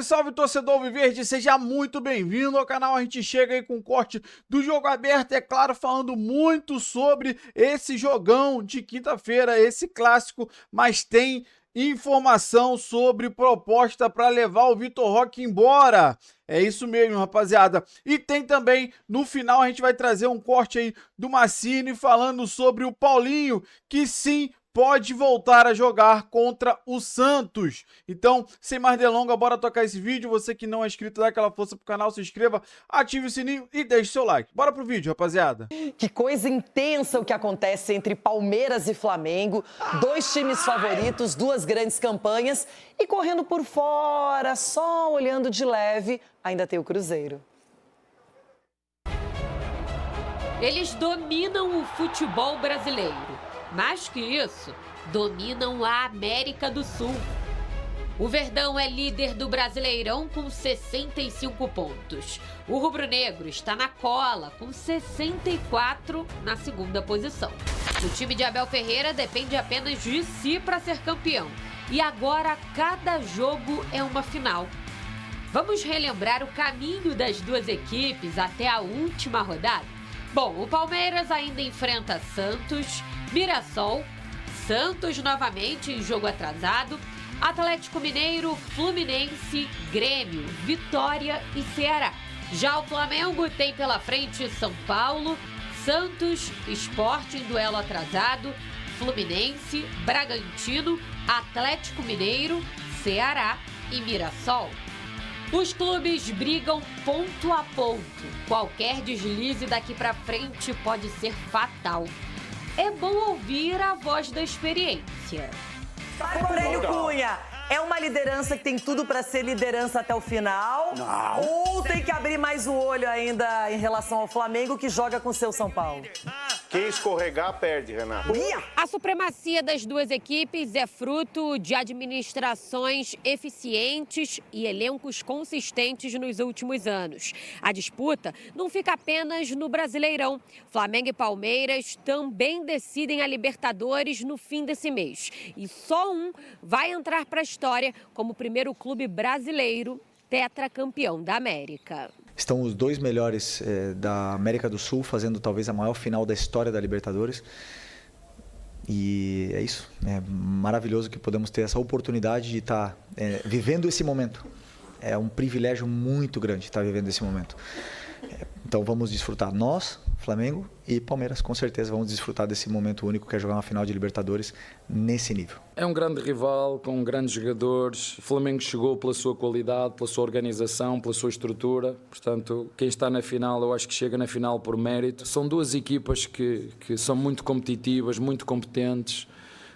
Salve, salve, torcedor Alviverde, seja muito bem-vindo ao canal. A gente chega aí com o corte do Jogo Aberto, é claro, falando muito sobre esse jogão de quinta-feira, esse clássico, mas tem informação sobre proposta para levar o Vitor Roque embora. É isso mesmo, rapaziada. E tem também, no final, a gente vai trazer um corte aí do Massini falando sobre o Paulinho, que sim, pode voltar a jogar contra o Santos. Então, sem mais delongas, bora tocar esse vídeo. Você que não é inscrito, dá aquela força pro canal, se inscreva, ative o sininho e deixe seu like. Bora pro vídeo, rapaziada. Que coisa intensa o que acontece entre Palmeiras e Flamengo. Dois times favoritos, duas grandes campanhas. E correndo por fora, só olhando de leve, ainda tem o Cruzeiro. Eles dominam o futebol brasileiro. Mais que isso, dominam a América do Sul. O Verdão é líder do Brasileirão com 65 pontos. O rubro-negro está na cola com 64 na segunda posição. O time de Abel Ferreira depende apenas de si para ser campeão. E agora cada jogo é uma final. Vamos relembrar o caminho das duas equipes até a última rodada? Bom, o Palmeiras ainda enfrenta Santos, Mirassol, Santos novamente em jogo atrasado, Atlético Mineiro, Fluminense, Grêmio, Vitória e Ceará. Já o Flamengo tem pela frente São Paulo, Santos, Sport em duelo atrasado, Fluminense, Bragantino, Atlético Mineiro, Ceará e Mirassol. Os clubes brigam ponto a ponto. Qualquer deslize daqui pra frente pode ser fatal. É bom ouvir a voz da experiência. Aurélio Cunha, é uma liderança que tem tudo para ser liderança até o final? Não. Ou tem que abrir mais o olho ainda em relação ao Flamengo, que joga com o seu São Paulo? Quem escorregar, perde, Renato. A supremacia das duas equipes é fruto de administrações eficientes e elencos consistentes nos últimos anos. A disputa não fica apenas no Brasileirão. Flamengo e Palmeiras também decidem a Libertadores no fim desse mês. E só um vai entrar para a história como o primeiro clube brasileiro tetracampeão da América. Estão os dois melhores da América do Sul fazendo talvez a maior final da história da Libertadores. E é isso. É maravilhoso que podemos ter essa oportunidade de estar vivendo esse momento. É um privilégio muito grande estar vivendo esse momento. Então vamos desfrutar nós, Flamengo e Palmeiras, com certeza vamos desfrutar desse momento único que é jogar uma final de Libertadores nesse nível. É um grande rival, com grandes jogadores. O Flamengo chegou pela sua qualidade, pela sua organização, pela sua estrutura. Portanto, quem está na final, eu acho que chega na final por mérito. São duas equipas que são muito competitivas, muito competentes,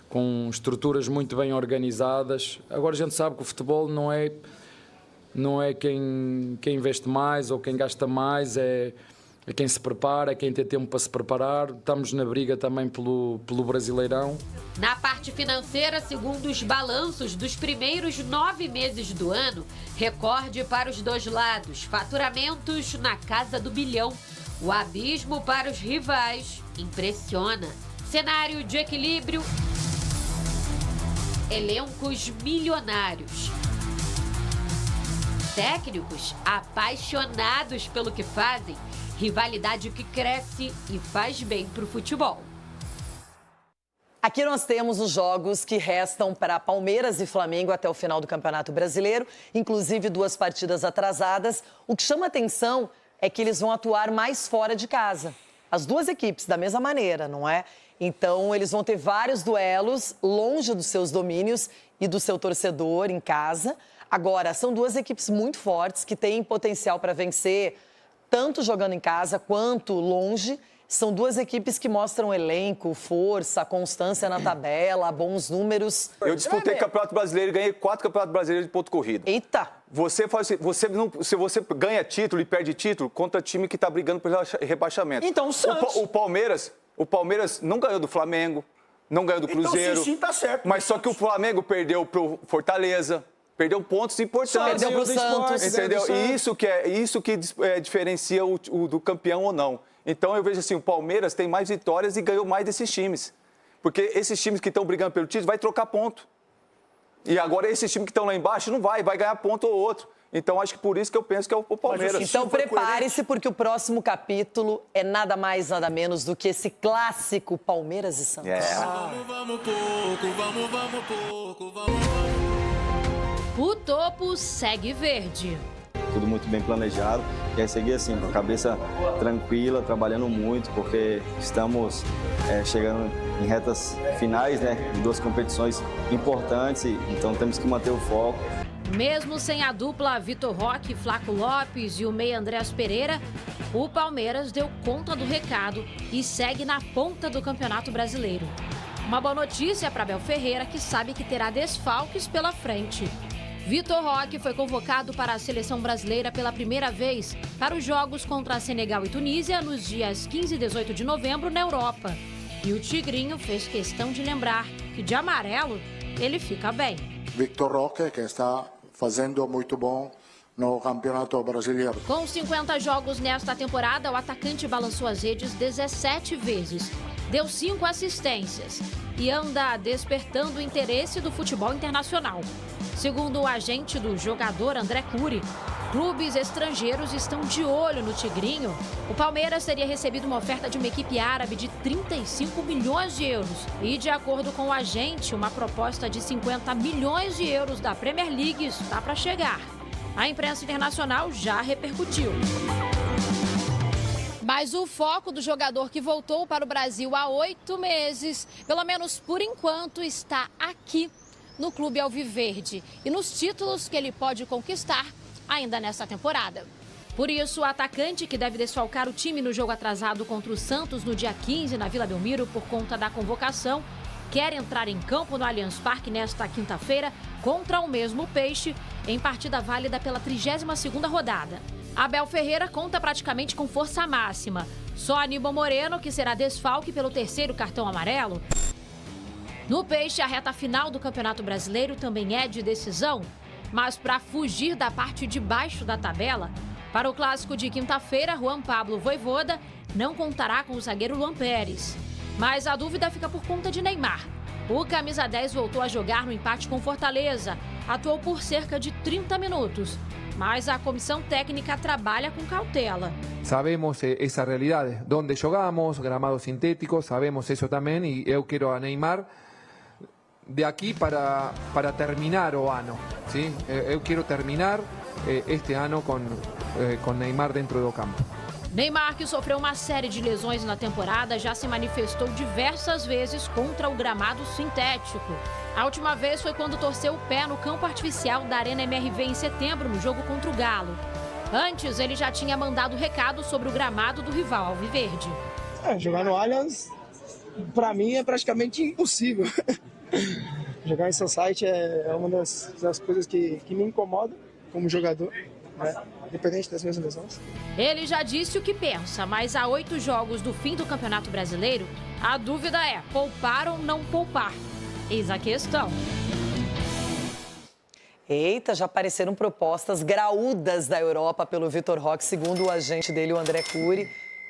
com estruturas muito bem organizadas. Agora a gente sabe que o futebol não é quem investe mais ou quem gasta mais, é quem se prepara, é quem tem tempo para se preparar. Estamos na briga também pelo Brasileirão. Na parte financeira, segundo os balanços dos primeiros 9 meses do ano, recorde para os dois lados, faturamentos na casa do bilhão. O abismo para os rivais impressiona. Cenário de equilíbrio, elencos milionários. Técnicos apaixonados pelo que fazem, rivalidade que cresce e faz bem para o futebol. Aqui nós temos os jogos que restam para Palmeiras e Flamengo até o final do Campeonato Brasileiro, inclusive duas partidas atrasadas. O que chama atenção é que eles vão atuar mais fora de casa. As duas equipes, da mesma maneira, não é? Então, eles vão ter vários duelos longe dos seus domínios e do seu torcedor em casa. Agora, são duas equipes muito fortes que têm potencial para vencer, tanto jogando em casa quanto longe. São duas equipes que mostram elenco, força, constância na tabela, bons números. Eu disputei Campeonato Brasileiro e ganhei 4 Campeonatos Brasileiros de ponto corrida. Eita! Você faz assim, se você ganha título e perde título contra time que está brigando pelo rebaixamento. Então, o Santos. O Palmeiras não ganhou do Flamengo, não ganhou do Cruzeiro. Então, sim, tá certo. Mas só que o Flamengo perdeu pro Fortaleza. Perdeu pontos importantes. Perdeu pro Santos. Entendeu? E isso que diferencia o do campeão ou não. Então eu vejo assim, o Palmeiras tem mais vitórias e ganhou mais desses times. Porque esses times que estão brigando pelo título vai trocar ponto. E agora esses times que estão lá embaixo não vai ganhar ponto ou outro. Então, acho que por isso que eu penso que é o Palmeiras. Então, prepare-se, porque o próximo capítulo é nada mais, nada menos do que esse clássico Palmeiras e Santos. O topo segue verde. Tudo muito bem planejado e aí seguir assim, com a cabeça tranquila, trabalhando muito, porque estamos chegando em retas finais, né, de 2 competições importantes, então temos que manter o foco. Mesmo sem a dupla Vitor Roque, Flaco Lopes e o meia Andréas Pereira, o Palmeiras deu conta do recado e segue na ponta do Campeonato Brasileiro. Uma boa notícia para Abel Ferreira, que sabe que terá desfalques pela frente. Vitor Roque foi convocado para a seleção brasileira pela primeira vez para os jogos contra Senegal e Tunísia nos dias 15 e 18 de novembro na Europa. E o Tigrinho fez questão de lembrar que de amarelo ele fica bem. Vitor Roque, que está fazendo muito bom no Campeonato Brasileiro. Com 50 jogos nesta temporada, o atacante balançou as redes 17 vezes, deu 5 assistências e anda despertando o interesse do futebol internacional. Segundo o agente do jogador André Curi, clubes estrangeiros estão de olho no Tigrinho. O Palmeiras teria recebido uma oferta de uma equipe árabe de 35 milhões de euros. E, de acordo com o agente, uma proposta de 50 milhões de euros da Premier League está para chegar. A imprensa internacional já repercutiu. Mas o foco do jogador que voltou para o Brasil há 8 meses, pelo menos por enquanto, está aqui no Clube Alviverde e nos títulos que ele pode conquistar ainda nesta temporada. Por isso, o atacante, que deve desfalcar o time no jogo atrasado contra o Santos no dia 15 na Vila Belmiro por conta da convocação, quer entrar em campo no Allianz Parque nesta quinta-feira contra o mesmo Peixe, em partida válida pela 32ª rodada. Abel Ferreira conta praticamente com força máxima. Só Aníbal Moreno, que será desfalque pelo 3º cartão amarelo. No Peixe, a reta final do Campeonato Brasileiro também é de decisão, mas para fugir da parte de baixo da tabela, para o clássico de quinta-feira, Juan Pablo Vojvoda não contará com o zagueiro Luan Pérez. Mas a dúvida fica por conta de Neymar. O camisa 10 voltou a jogar no empate com Fortaleza, atuou por cerca de 30 minutos, mas a comissão técnica trabalha com cautela. Sabemos essa realidade, onde jogamos, gramados sintéticos, sabemos isso também, e eu quero a Neymar de aqui para terminar o ano, ¿sí? Eu quero terminar este ano com Neymar dentro do campo. Neymar, que sofreu uma série de lesões na temporada, já se manifestou diversas vezes contra o gramado sintético. A última vez foi quando torceu o pé no campo artificial da Arena MRV em setembro, no jogo contra o Galo. Antes, ele já tinha mandado recado sobre o gramado do rival alviverde. Jogar no Allianz, para mim, é praticamente impossível. Jogar em society é uma das coisas que me incomoda como jogador, né? Independente das minhas lesões. Ele já disse o que pensa, mas há 8 jogos do fim do Campeonato Brasileiro, a dúvida é poupar ou não poupar. Eis a questão. Eita, já apareceram propostas graúdas da Europa pelo Vitor Roque, segundo o agente dele, o André Curi.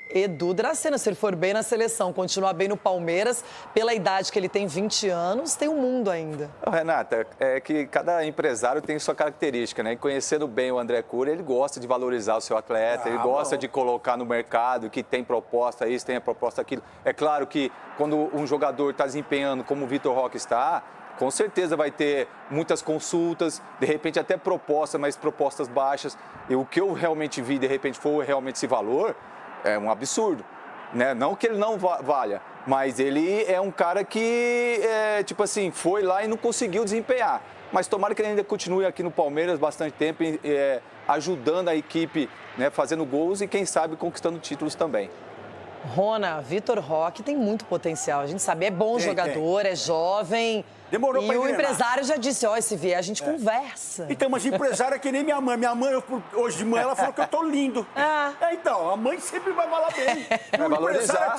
Edu Dracena, se ele for bem na seleção, continuar bem no Palmeiras, pela idade que ele tem, 20 anos, tem um mundo ainda. Renata, é que cada empresário tem sua característica, né? E conhecendo bem o André Curi, ele gosta de valorizar o seu atleta, ele gosta de colocar no mercado que tem proposta isso, tem a proposta aquilo. É claro que quando um jogador está desempenhando como o Vitor Roque está, com certeza vai ter muitas consultas, de repente até propostas, mas propostas baixas. E o que eu realmente vi, de repente, for realmente esse valor, é um absurdo, né? Não que ele não valha, mas ele é um cara que, tipo assim, foi lá e não conseguiu desempenhar. Mas tomara que ele ainda continue aqui no Palmeiras bastante tempo, ajudando a equipe, né, fazendo gols e, quem sabe, conquistando títulos também. Rona, Vitor Roque tem muito potencial, a gente sabe, é bom jogador, é jovem. Demorou e pra o engrenar. Empresário já disse, se vier a gente conversa. Então, mas empresário é que nem minha mãe. Minha mãe, hoje de manhã, ela falou que eu tô lindo. Então, a mãe sempre vai falar bem. Vai valorizar.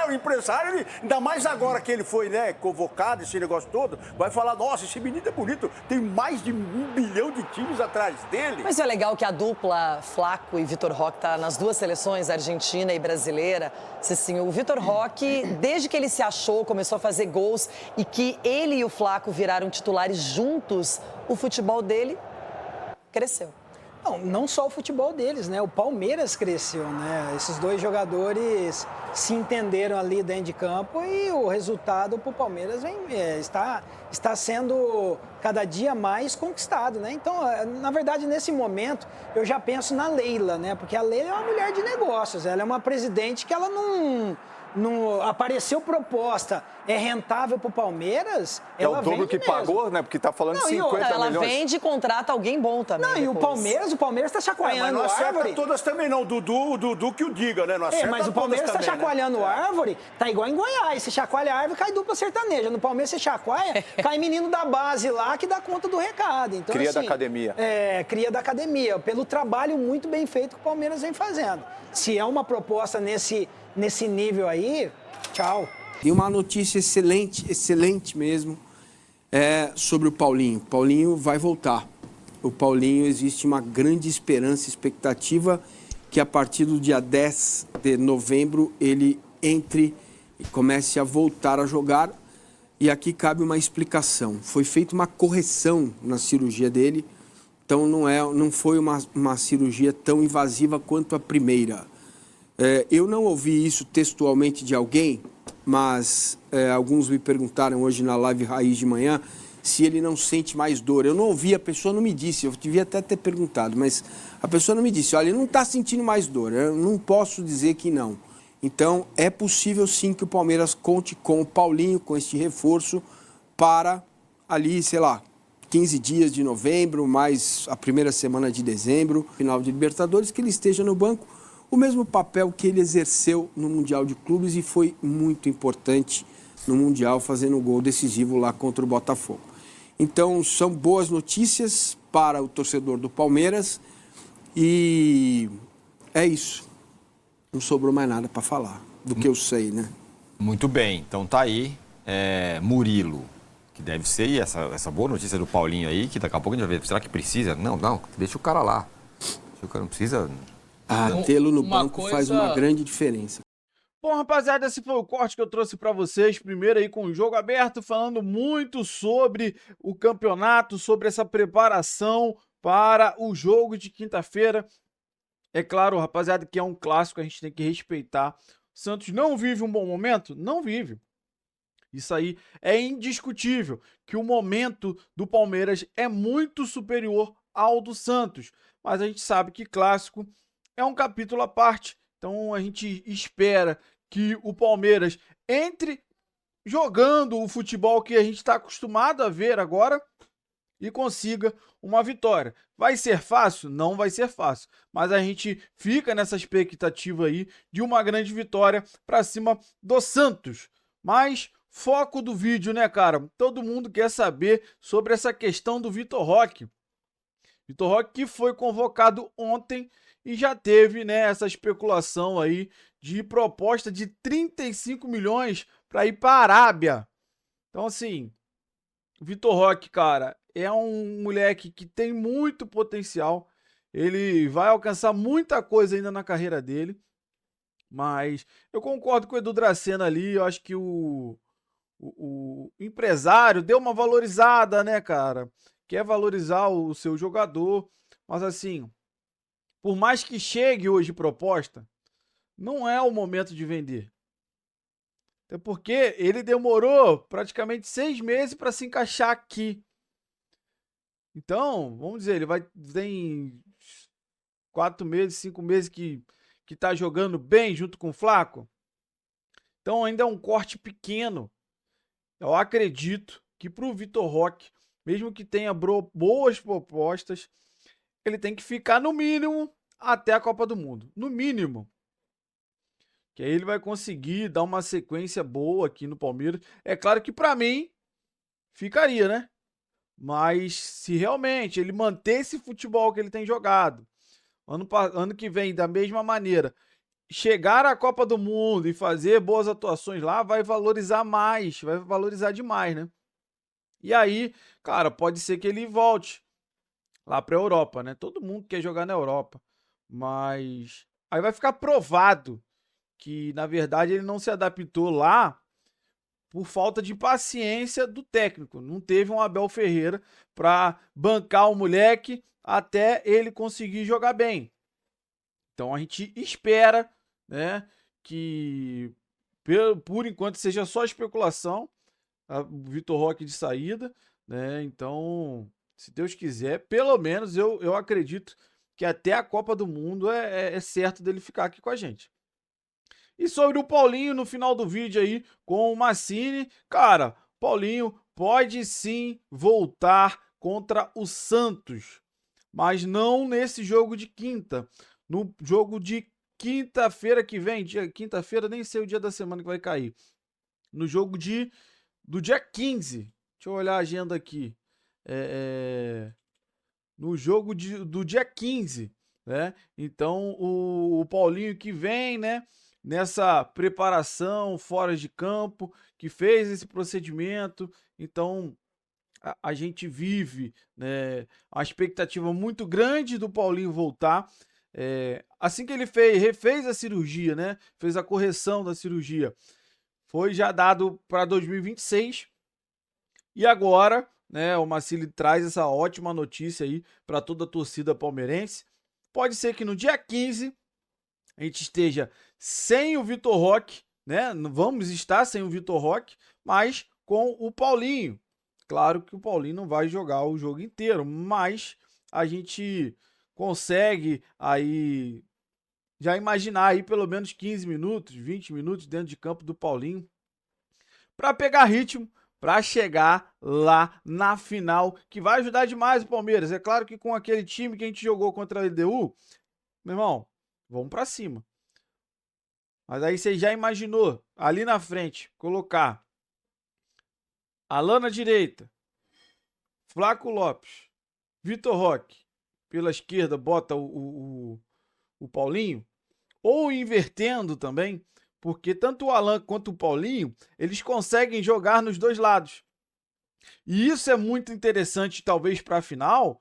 O empresário, ele, ainda mais agora que ele foi, né, convocado, esse negócio todo, vai falar, nossa, esse menino é bonito, tem mais de 1 bilhão de times atrás dele. Mas é legal que a dupla Flaco e Vitor Roque tá nas 2 seleções, argentina e brasileira. Sim, o Vitor Roque, desde que ele se achou, começou a fazer gols e que ele e e o Flaco viraram titulares juntos, o futebol dele cresceu. Não só o futebol deles, né? O Palmeiras cresceu, né? Esses dois jogadores se entenderam ali dentro de campo e o resultado para o Palmeiras está sendo cada dia mais conquistado, né? Então, na verdade, nesse momento, eu já penso na Leila, né? Porque a Leila é uma mulher de negócios, ela é uma presidente que ela não apareceu proposta, é rentável para o Palmeiras, é o dobro que pagou, né? Porque tá falando de 50 milhões. Ela vende e contrata alguém bom também. Não, e o Palmeiras está chacoalhando mas não árvore. acerta todas também não, Dudu que o diga, né? Não acerta mas o Palmeiras está também, chacoalhando né? árvore, tá igual em Goiás, você chacoalha a árvore, cai dupla sertaneja. No Palmeiras você chacoalha, cai menino da base lá que dá conta do recado. Então, cria assim, da academia. Cria da academia, pelo trabalho muito bem feito que o Palmeiras vem fazendo. Se é uma proposta nesse nível aí, tchau. E uma notícia excelente mesmo, sobre o Paulinho. O Paulinho vai voltar. O Paulinho, existe uma grande esperança, expectativa que a partir do dia 10 de novembro ele entre e comece a voltar a jogar. E aqui cabe uma explicação. Foi feita uma correção na cirurgia dele, então não foi uma cirurgia tão invasiva quanto a primeira. Eu não ouvi isso textualmente de alguém, mas alguns me perguntaram hoje na live Raiz de manhã se ele não sente mais dor. Eu não ouvi, a pessoa não me disse, eu devia até ter perguntado, mas a pessoa não me disse, olha, ele não está sentindo mais dor, eu não posso dizer que não. Então, é possível sim que o Palmeiras conte com o Paulinho, com este reforço, para ali, sei lá, 15 dias de novembro, mais a primeira semana de dezembro, final de Libertadores, que ele esteja no banco. O mesmo papel que ele exerceu no Mundial de Clubes e foi muito importante no Mundial, fazendo um gol decisivo lá contra o Botafogo. Então, são boas notícias para o torcedor do Palmeiras e é isso. Não sobrou mais nada para falar do que eu sei, né? Muito bem, então tá aí Murilo, que deve ser essa boa notícia do Paulinho aí, que daqui a pouco a gente vai ver, será que precisa? Não, deixa o cara lá. O cara não precisa... tê-lo no banco faz uma grande diferença. Bom, rapaziada, esse foi o corte que eu trouxe para vocês. Primeiro aí com o Jogo Aberto, falando muito sobre o campeonato, sobre essa preparação para o jogo de quinta-feira. É claro, rapaziada, que é um clássico, a gente tem que respeitar. O Santos não vive um bom momento? Não vive. Isso aí é indiscutível, que o momento do Palmeiras é muito superior ao do Santos. Mas a gente sabe que clássico é um capítulo à parte. Então a gente espera que o Palmeiras entre jogando o futebol que a gente está acostumado a ver agora e consiga uma vitória. Vai ser fácil? Não vai ser fácil. Mas a gente fica nessa expectativa aí de uma grande vitória para cima do Santos. Mas foco do vídeo, né, cara? Todo mundo quer saber sobre essa questão do Vitor Roque. Vitor Roque que foi convocado ontem e já teve, né, essa especulação aí de proposta de 35 milhões para ir para a Arábia. Então, assim, o Vitor Roque, cara, é um moleque que tem muito potencial. Ele vai alcançar muita coisa ainda na carreira dele. Mas eu concordo com o Edu Dracena ali. Eu acho que o empresário deu uma valorizada, né, cara? Quer valorizar o seu jogador. Mas, assim, por mais que chegue hoje proposta, não é o momento de vender. Até porque ele demorou praticamente 6 meses para se encaixar aqui. Então, vamos dizer, tem 4 meses, 5 meses que tá jogando bem junto com o Flaco. Então ainda é um corte pequeno. Eu acredito que para o Vitor Roque, mesmo que tenha boas propostas, ele tem que ficar no mínimo até a Copa do Mundo. No mínimo. Que aí ele vai conseguir dar uma sequência boa aqui no Palmeiras. É claro que para mim ficaria, né? Mas se realmente ele manter esse futebol que ele tem jogado, ano que vem, da mesma maneira, chegar à Copa do Mundo e fazer boas atuações lá, vai valorizar mais, vai valorizar demais, né? E aí, cara, pode ser que ele volte lá para a Europa, né? Todo mundo quer jogar na Europa, mas aí vai ficar provado que, na verdade, ele não se adaptou lá por falta de paciência do técnico. Não teve um Abel Ferreira para bancar o moleque até ele conseguir jogar bem. Então a gente espera, né, que por enquanto seja só especulação, o Vitor Roque de saída, né? Então, se Deus quiser, pelo menos eu acredito que até a Copa do Mundo é certo dele ficar aqui com a gente. E sobre o Paulinho no final do vídeo aí com o Mancini, cara, Paulinho pode sim voltar contra o Santos, mas não nesse jogo de quinta. No jogo de quinta-feira que vem, quinta-feira, nem sei o dia da semana que vai cair. No jogo do dia 15. Deixa eu olhar a agenda aqui. No jogo do dia 15, né? Então o Paulinho que vem, né, nessa preparação fora de campo, que fez esse procedimento, então a gente vive, né, uma expectativa muito grande do Paulinho voltar. Assim que ele refez a cirurgia, né, fez a correção da cirurgia, foi já dado para 2026, e agora, né, o Mancini traz essa ótima notícia aí para toda a torcida palmeirense. Pode ser que no dia 15 a gente esteja sem o Vitor Roque, né? Vamos estar sem o Vitor Roque, mas com o Paulinho. Claro que o Paulinho não vai jogar o jogo inteiro, mas a gente consegue aí já imaginar aí pelo menos 15 minutos, 20 minutos dentro de campo do Paulinho para pegar ritmo, para chegar lá na final, que vai ajudar demais o Palmeiras. É claro que com aquele time que a gente jogou contra a LDU, meu irmão, vamos para cima. Mas aí você já imaginou, ali na frente, colocar Alan na direita, Flaco Lopes, Vitor Roque, pela esquerda bota o Paulinho, ou invertendo também, porque tanto o Alan quanto o Paulinho, eles conseguem jogar nos dois lados. E isso é muito interessante, talvez, para a final,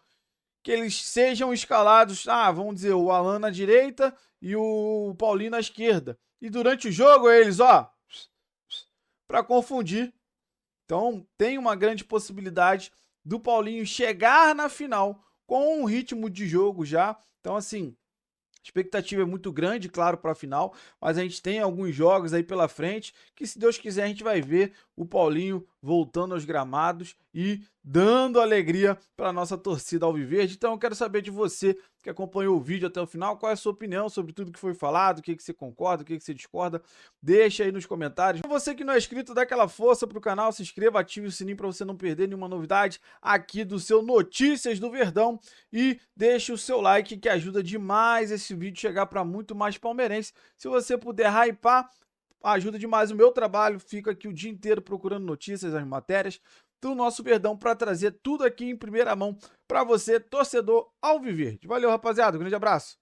que eles sejam escalados, vamos dizer, o Alan na direita e o Paulinho na esquerda. E durante o jogo, eles, para confundir. Então, tem uma grande possibilidade do Paulinho chegar na final com um ritmo de jogo já. Então, assim, a expectativa é muito grande, claro, para a final, mas a gente tem alguns jogos aí pela frente que, se Deus quiser, a gente vai ver o Paulinho voltando aos gramados e dando alegria para a nossa torcida alviverde. Então eu quero saber de você que acompanhou o vídeo até o final, qual é a sua opinião sobre tudo que foi falado, o que você concorda, o que você discorda, deixa aí nos comentários. Você que não é inscrito, dá aquela força pro canal, se inscreva, ative o sininho para você não perder nenhuma novidade aqui do seu Notícias do Verdão e deixe o seu like, que ajuda demais esse vídeo chegar para muito mais palmeirense. Se você puder hypar, ajuda demais o meu trabalho. Fico aqui o dia inteiro procurando notícias, as matérias do nosso Verdão para trazer tudo aqui em primeira mão para você, torcedor alviverde. Valeu, rapaziada. Um grande abraço.